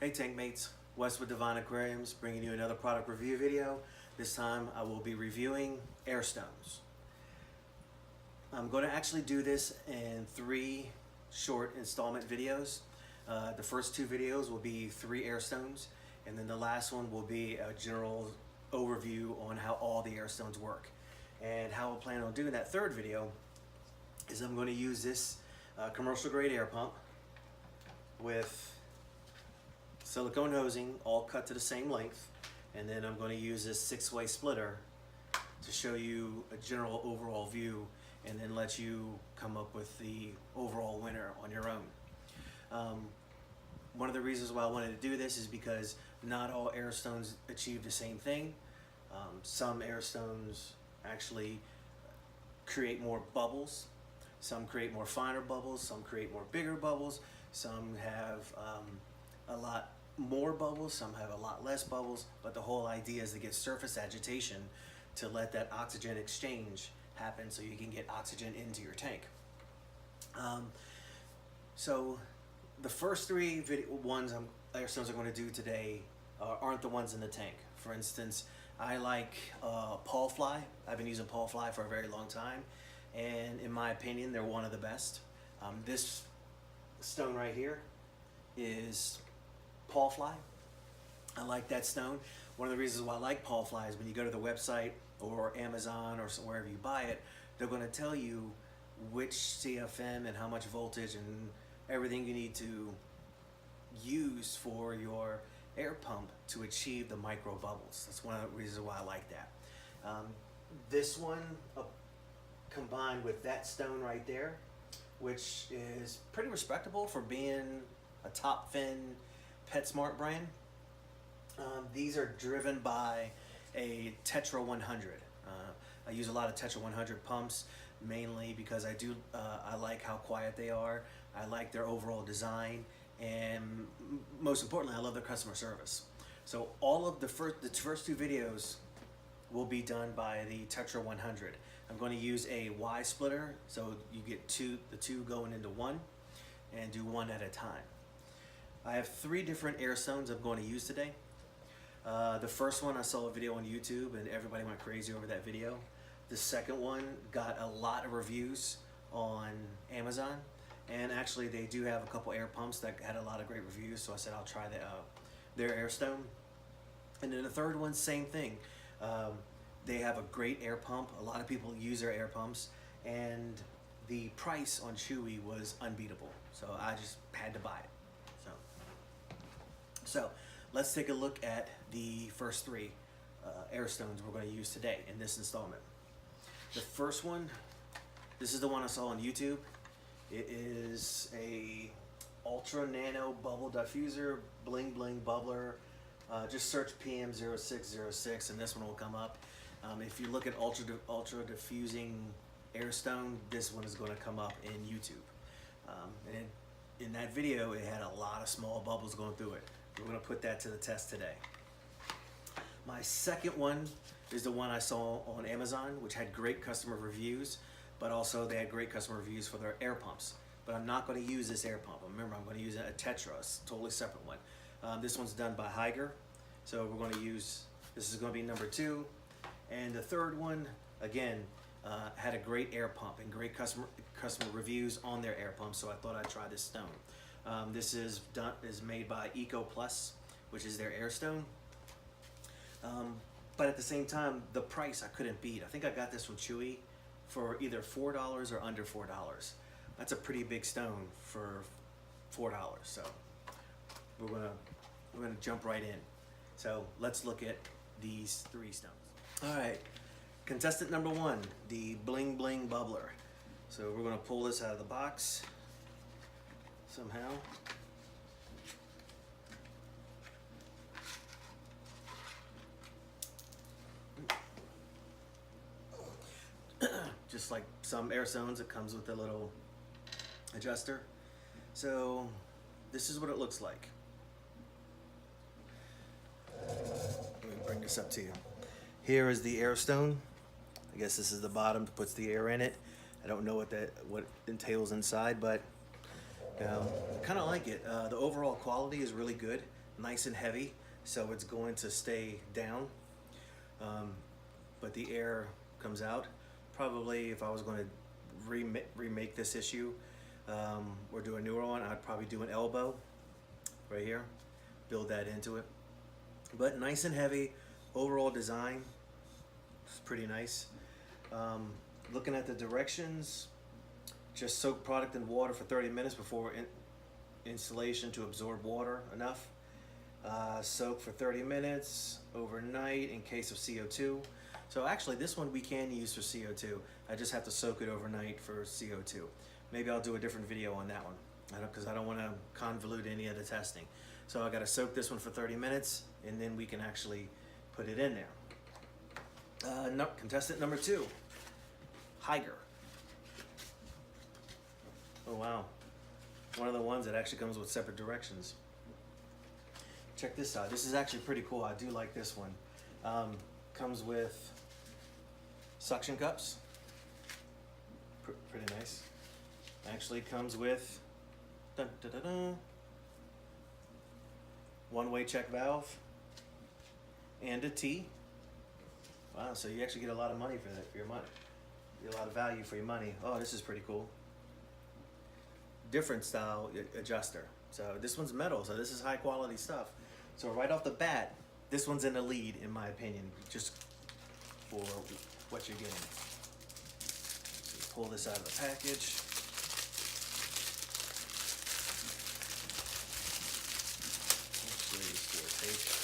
Hey tank mates, Wes with Divine Aquariums bringing you another product review video. This time I will be reviewing air stones. I'm going to actually do this in 3 short installment videos. The first 2 videos will be 3 air stones, and then the last one will be a general overview on how all the air stones work. And how I plan on doing that third video is I'm going to use this commercial grade air pump with silicone hosing all cut to the same length, and then I'm going to use this 6-way splitter to show you a general overall view and then let you come up with the overall winner on your own. One of the reasons why I wanted to do this is because not all air stones achieve the same thing. Some air stones actually create more bubbles, some create more finer bubbles, some create more bigger bubbles, some have a lot more bubbles, some have a lot less bubbles, but the whole idea is to get surface agitation to let that oxygen exchange happen so you can get oxygen into your tank. So the first 3 air stones I'm going to do today aren't the ones in the tank. For instance, I like Paul Fly. I've been using Paul Fly for a very long time, and in my opinion they're one of the best. This stone right here is Paul Fly. I like that stone. One of the reasons why I like Paul Fly is when you go to the website or Amazon or wherever you buy it, they're going to tell you which CFM and how much voltage and everything you need to use for your air pump to achieve the micro bubbles. That's one of the reasons why I like that. This one combined with that stone right there, which is pretty respectable for being a top fin PetSmart brand. These are driven by a Tetra 100. I use a lot of Tetra 100 pumps mainly because I like how quiet they are. I like their overall design, and most importantly, I love their customer service. So all of the first 2 videos will be done by the Tetra 100. I'm going to use a Y splitter, so you get the two going into one, and do one at a time. I have 3 different air stones I'm going to use today. The first one, I saw a video on YouTube and everybody went crazy over that video. The second one got a lot of reviews on Amazon, and actually they do have a couple air pumps that had a lot of great reviews, so I said I'll try their air stone. And then the third one, same thing. They have a great air pump. A lot of people use their air pumps, and the price on Chewy was unbeatable, so I just had to buy it. So let's take a look at the first 3 air stones we're going to use today in this installment. The first one, this is the one I saw on YouTube. It is a ultra nano bubble diffuser, bling bling bubbler. Just search PM0606 and this one will come up. If you look at ultra diffusing air stone, this one is going to come up in YouTube. And in that video, it had a lot of small bubbles going through it. We're going to put that to the test today. My second one is the one I saw on Amazon, which had great customer reviews, but also they had great customer reviews for their air pumps. But I'm not going to use this air pump. Remember, I'm going to use a Tetra, a totally separate one. This one's done by Hygger, so we're going to use, this is going to be number 2. And the third one, again, had a great air pump and great customer reviews on their air pump, so I thought I'd try this stone. This is made by Eco Plus, which is their air stone. But at the same time, the price I couldn't beat. I think I got this from Chewy for either $4 or under $4. That's a pretty big stone for $4. So we're gonna jump right in. So let's look at these 3 stones. All right, contestant number 1, the Bling Bling Bubbler. So we're gonna pull this out of the box somehow. Just like some air stones, it comes with a little adjuster. So this is what it looks like. Let me bring this up to you. Here is the air stone. I guess this is the bottom that puts the air in it. I don't know what entails inside, but I kind of like it. The overall quality is really good. nice and heavy, so it's going to stay down, but the air comes out. Probably if I was going to remake this issue or do a newer one, I'd probably do an elbow right here, build that into it. But nice and heavy, overall design, it's pretty nice. Looking at the directions, just soak product in water for 30 minutes before installation to absorb water enough. Soak for 30 minutes overnight in case of CO2. So actually this one we can use for CO2. I just have to soak it overnight for CO2. Maybe I'll do a different video on that one because I don't want to convolute any of the testing. So I got to soak this one for 30 minutes and then we can actually put it in there. Contestant number 2, Hygger. Oh wow, one of the ones that actually comes with separate directions. Check this out. This is actually pretty cool. I do like this one. Comes with suction cups. Pretty nice. Actually comes with one-way check valve and a T. Wow, so you actually get a lot of money for that, for your money. You get a lot of value for your money. Oh, this is pretty cool. Different style adjuster. So this one's metal, so this is high quality stuff. So right off the bat, this one's in the lead in my opinion, just for what you're getting. So pull this out of the package. Actually, still tape.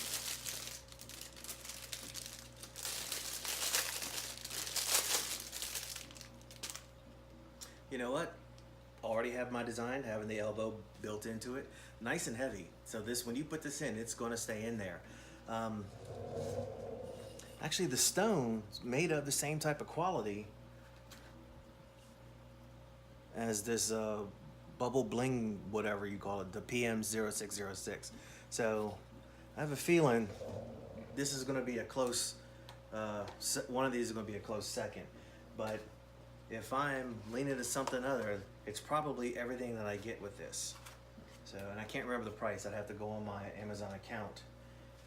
You know what? Already have my design, having the elbow built into it, nice and heavy. So this, when you put this in, it's going to stay in there. Actually, the stone is made of the same type of quality as this bubble bling, whatever you call it, the PM0606. So I have a feeling this is going to be a close. One of these is going to be a close second, but if I'm leaning to something other, it's probably everything that I get with this. So, and I can't remember the price. I'd have to go on my Amazon account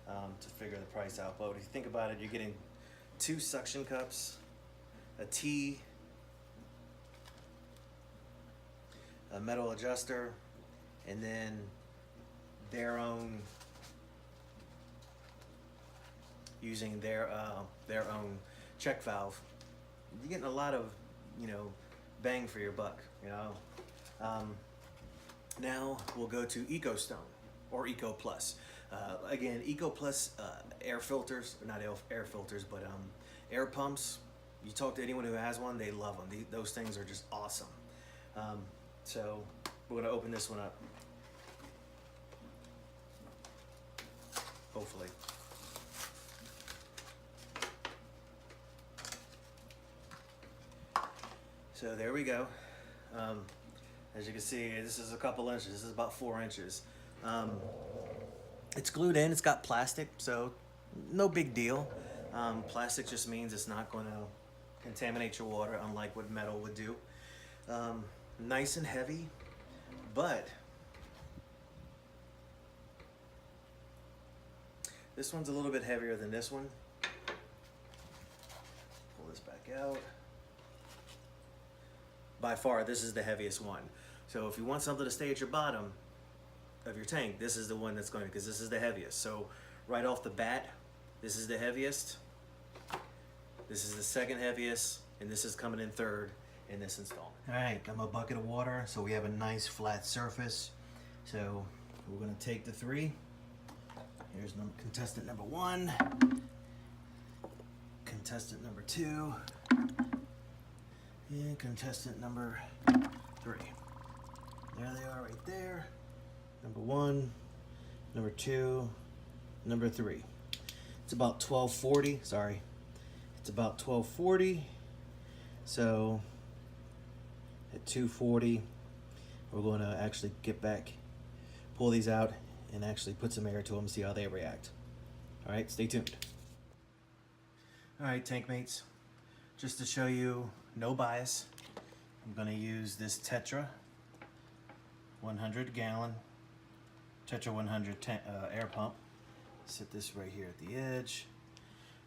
to figure the price out. But if you think about it, you're getting 2 suction cups, a T, a metal adjuster, and then their own, using their own check valve. You're getting a lot of, bang for your buck, Now we'll go to EcoStone or Eco Plus. Again, Eco Plus air filters, not air filters, but air pumps. You talk to anyone who has one, they love them. Those things are just awesome. So we're gonna open this one up. Hopefully. So there we go. As you can see, this is a couple inches. This is about 4 inches. It's glued in. It's got plastic, so no big deal. Plastic just means it's not going to contaminate your water, unlike what metal would do. Nice and heavy, but this one's a little bit heavier than this one. Pull this back out. By far, this is the heaviest one. So if you want something to stay at your bottom of your tank, this is the one that's going to, because this is the heaviest. So right off the bat, this is the heaviest. This is the second heaviest, and this is coming in third in this installment. All right, got my bucket of water, so we have a nice flat surface. So we're gonna take the 3. Here's contestant number 1, contestant number 2, and contestant number 3. There they are right there. Number 1, number 2, number 3. It's about 1240, sorry. It's about 1240. So at 240, we're going to actually get back, pull these out, and actually put some air to them, see how they react. All right, stay tuned. All right, tank mates, just to show you no bias, I'm going to use this Tetra 100 gallon Tetra 100 air pump. Set this right here at the edge.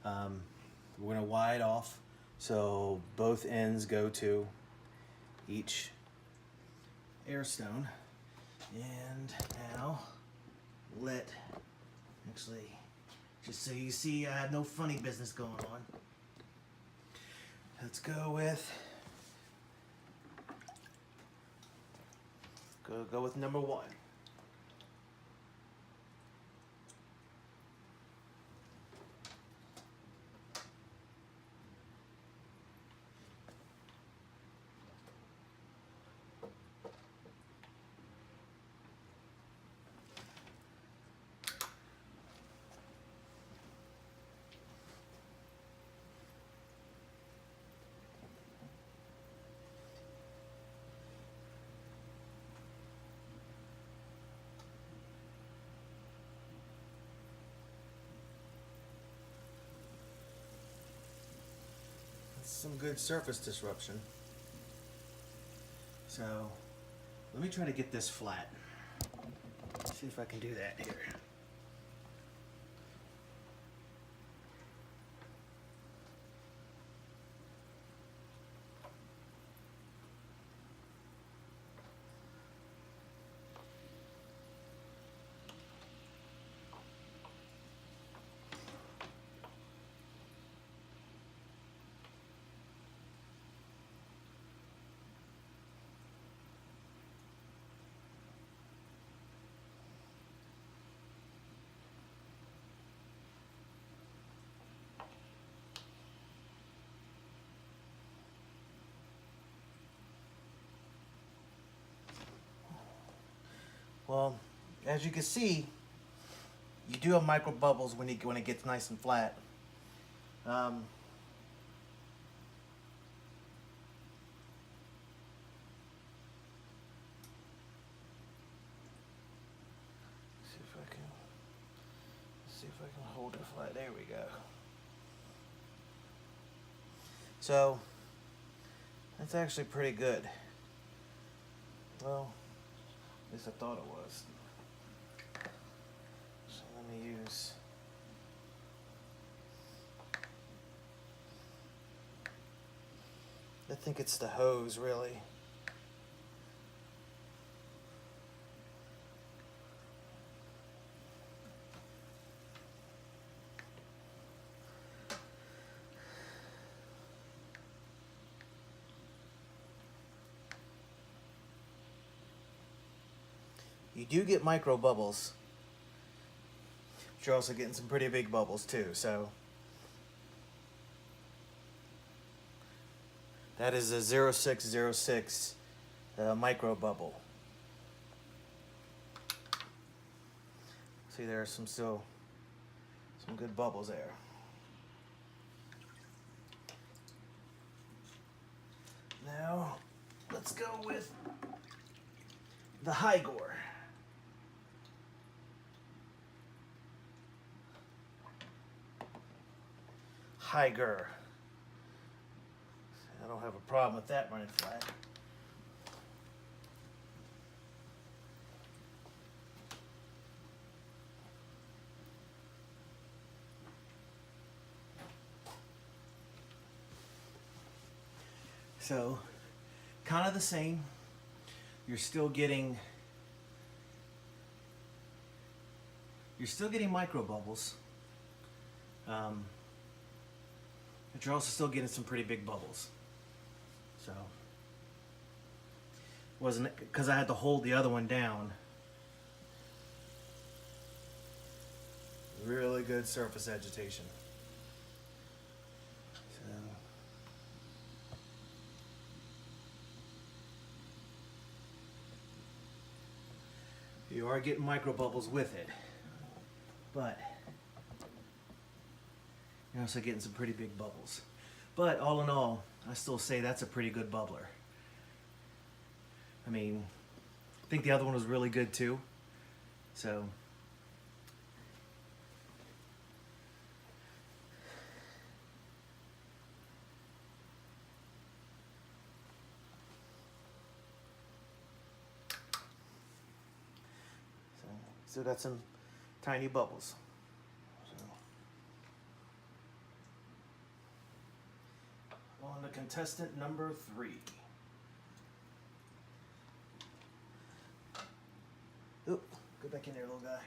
We're going to wide off so both ends go to each air stone. And now actually, just so you see I have no funny business going on. Let's go with number 1. Some good surface disruption. So let me try to get this flat. See if I can do that here. Well, as you can see, you do have micro bubbles when it gets nice and flat. See if I can hold it flat. There we go. So that's actually pretty good. Well, at least I thought it was. So let me use I think it's the hose, really. You do get micro bubbles, but you're also getting some pretty big bubbles too, so that is a 0606 micro bubble. See, there are some good bubbles there. Now, let's go with the Hygger. Hygger. I don't have a problem with that running flat. So, kind of the same. You're still getting micro bubbles. But you're also still getting some pretty big bubbles. So, wasn't because I had to hold the other one down. Really good surface agitation. So, you are getting micro bubbles with it, but you're also getting some pretty big bubbles. But all in all, I still say that's a pretty good bubbler. I mean, I think the other one was really good too. So, Still got some tiny bubbles. So, on to contestant number 3. Oop, go back in there, little guy.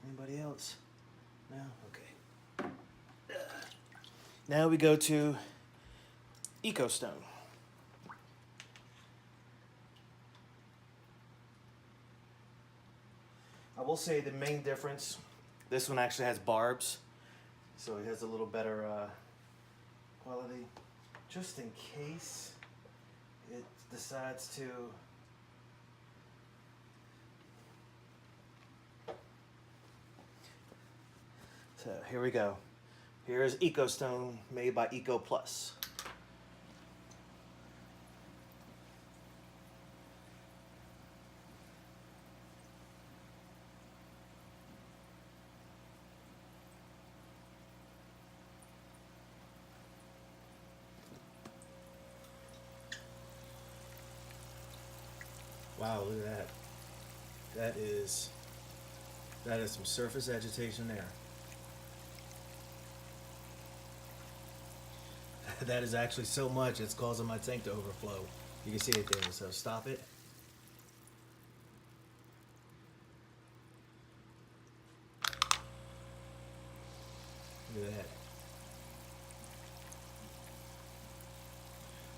Anybody else? No? Okay. Now we go to EcoStone. I will say the main difference, this one actually has barbs, so it has a little better quality. Just in case it decides to so here we go. Here's EcoStone made by Eco Plus. Wow, look at that. That is some surface agitation there. That is actually so much it's causing my tank to overflow. You can see it there, so stop it. Look at that.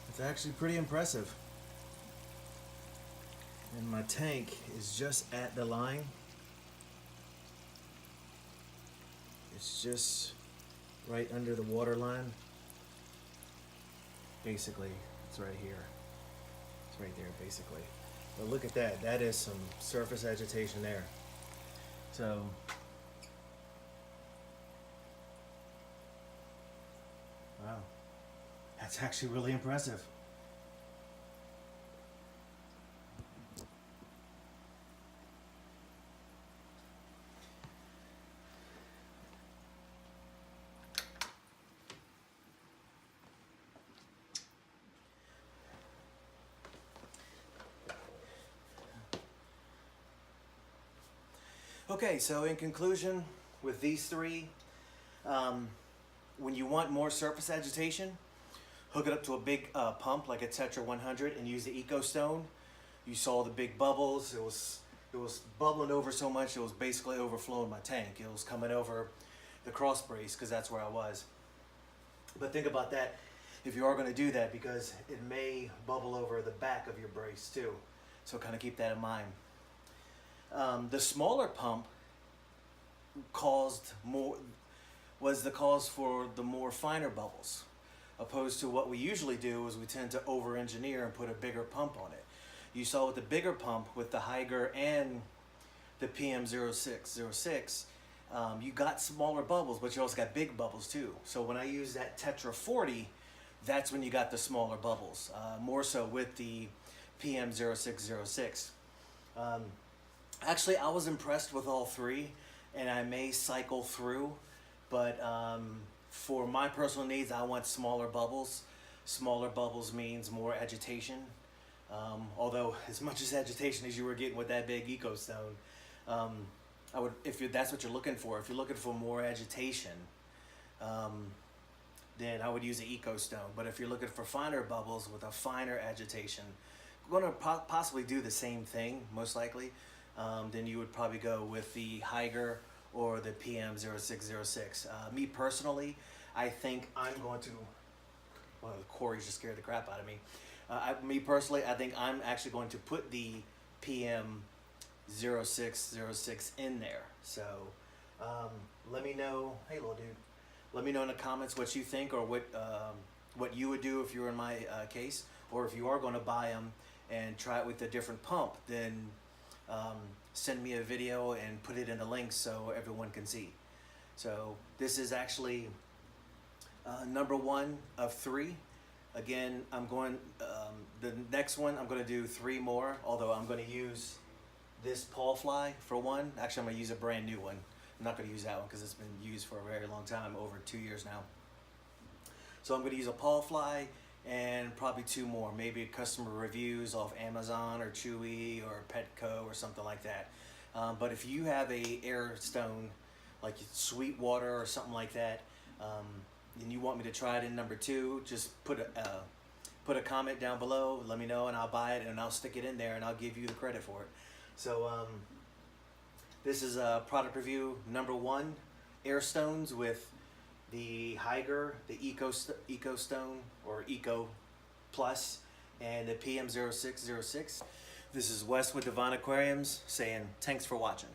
It's actually pretty impressive. And my tank is just at the line. It's just right under the water line. Basically, it's right here. It's right there, basically. But look at that. That is some surface agitation there. So, wow. That's actually really impressive. Okay, so in conclusion, with these three, when you want more surface agitation, hook it up to a big pump like a Tetra 100 and use the EcoStone. You saw the big bubbles. It was bubbling over so much it was basically overflowing my tank. It was coming over the cross brace because that's where I was. But think about that if you are going to do that, because it may bubble over the back of your brace too. So kind of keep that in mind. The smaller pump was the cause for the more finer bubbles, opposed to what we usually do is we tend to over-engineer and put a bigger pump on it. You saw with the bigger pump with the Hygger and the PM0606, you got smaller bubbles, but you also got big bubbles too. So when I use that Tetra 40, that's when you got the smaller bubbles, more so with the PM0606. Actually, I was impressed with all three, and I may cycle through, but for my personal needs, I want smaller bubbles. Smaller bubbles means more agitation. Although, as much as agitation as you were getting with that big EcoStone, I would, that's what you're looking for. If you're looking for more agitation, then I would use the EcoStone. But if you're looking for finer bubbles with a finer agitation, we're going to possibly do the same thing, most likely. Then you would probably go with the Hygger or the PM0606. Me personally, I think I'm going to, well, Corey just scared the crap out of me. Me personally, I think I'm actually going to put the PM0606 in there. So let me know, hey little dude, let me know in the comments what you think, or what you would do if you were in my case, or if you are going to buy them and try it with a different pump, then send me a video and put it in the links so everyone can see. So this is actually number 1 of 3. Again, I'm going, the next one I'm going to do 3 more, although I'm going to use this Paul Fly for one. Actually, I'm going to use a brand new one. I'm not going to use that one because it's been used for a very long time, over 2 years now. So I'm going to use a Paul Fly and probably 2 more, maybe customer reviews off Amazon or Chewy or Petco or something like that. But if you have a air stone, like Sweetwater or something like that, and you want me to try it in number 2, just put a comment down below, let me know, and I'll buy it and I'll stick it in there and I'll give you the credit for it. So this is a product review number 1, air stones with the Hygger, the Eco Stone or Eco Plus, and the PM0606. This is Wes with Divine Aquariums saying thanks for watching.